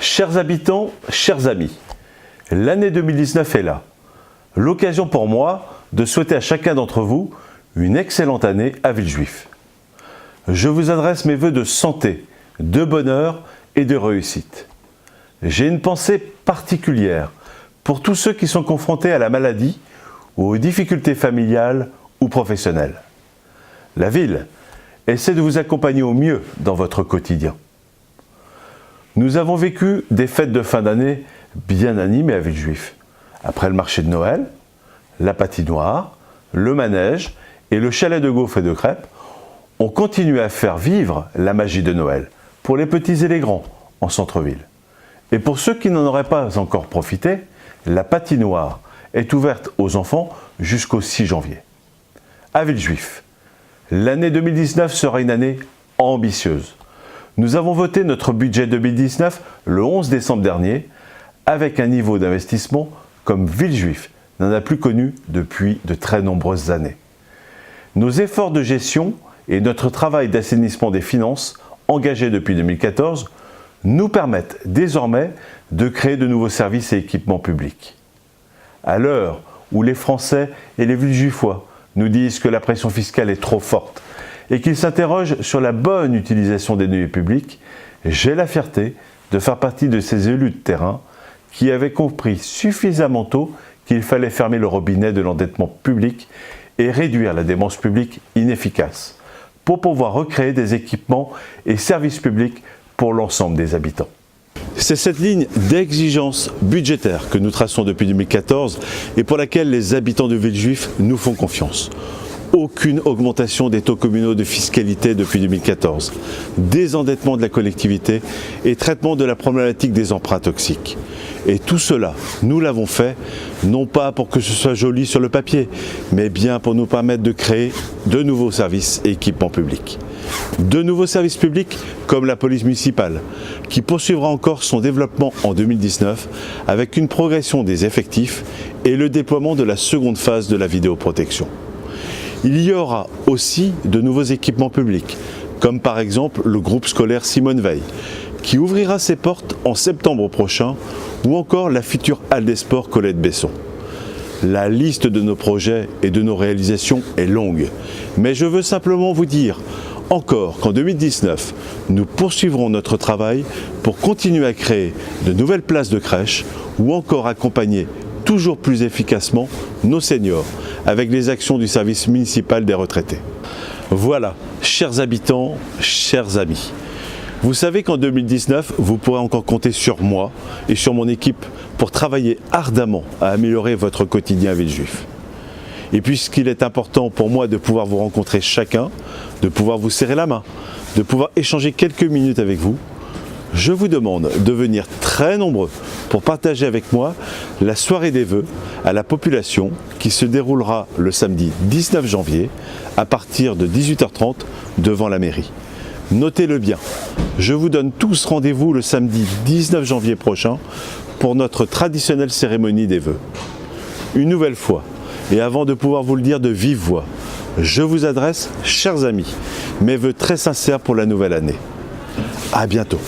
Chers habitants, chers amis, l'année 2019 est là. L'occasion pour moi de souhaiter à chacun d'entre vous une excellente année à Villejuif. Je vous adresse mes vœux de santé, de bonheur et de réussite. J'ai une pensée particulière pour tous ceux qui sont confrontés à la maladie ou aux difficultés familiales ou professionnelles. La ville essaie de vous accompagner au mieux dans votre quotidien. Nous avons vécu des fêtes de fin d'année bien animées à Villejuif. Après le marché de Noël, la patinoire, le manège et le chalet de gaufres et de crêpes, on continue à faire vivre la magie de Noël pour les petits et les grands en centre-ville. Et pour ceux qui n'en auraient pas encore profité, la patinoire est ouverte aux enfants jusqu'au 6 janvier. À Villejuif, l'année 2019 sera une année ambitieuse. Nous avons voté notre budget 2019 le 11 décembre dernier avec un niveau d'investissement comme Villejuif n'en a plus connu depuis de très nombreuses années. Nos efforts de gestion et notre travail d'assainissement des finances engagés depuis 2014 nous permettent désormais de créer de nouveaux services et équipements publics. À l'heure où les Français et les Villejuifois nous disent que la pression fiscale est trop forte et qu'ils s'interrogent sur la bonne utilisation des deniers publics, j'ai la fierté de faire partie de ces élus de terrain qui avaient compris suffisamment tôt qu'il fallait fermer le robinet de l'endettement public et réduire la dépense publique inefficace pour pouvoir recréer des équipements et services publics pour l'ensemble des habitants. C'est cette ligne d'exigence budgétaire que nous traçons depuis 2014 et pour laquelle les habitants de Villejuif nous font confiance. Aucune augmentation des taux communaux de fiscalité depuis 2014, désendettement de la collectivité et traitement de la problématique des emprunts toxiques. Et tout cela, nous l'avons fait, non pas pour que ce soit joli sur le papier, mais bien pour nous permettre de créer de nouveaux services et équipements publics. De nouveaux services publics comme la police municipale, qui poursuivra encore son développement en 2019 avec une progression des effectifs et le déploiement de la seconde phase de la vidéoprotection. Il y aura aussi de nouveaux équipements publics, comme par exemple le groupe scolaire Simone Veil, qui ouvrira ses portes en septembre prochain, ou encore la future halle des sports Colette Besson. La liste de nos projets et de nos réalisations est longue, mais je veux simplement vous dire encore qu'en 2019, nous poursuivrons notre travail pour continuer à créer de nouvelles places de crèche ou encore accompagner toujours plus efficacement nos seniors avec les actions du service municipal des retraités. Voilà, chers habitants, chers amis. Vous savez qu'en 2019, vous pourrez encore compter sur moi et sur mon équipe pour travailler ardemment à améliorer votre quotidien à Villejuif. Et puisqu'il est important pour moi de pouvoir vous rencontrer chacun, de pouvoir vous serrer la main, de pouvoir échanger quelques minutes avec vous, je vous demande de venir très nombreux pour partager avec moi la soirée des vœux à la population qui se déroulera le samedi 19 janvier à partir de 18h30 devant la mairie. Notez-le bien, je vous donne tous rendez-vous le samedi 19 janvier prochain pour notre traditionnelle cérémonie des vœux. Une nouvelle fois, et avant de pouvoir vous le dire de vive voix, je vous adresse, chers amis, mes vœux très sincères pour la nouvelle année. À bientôt.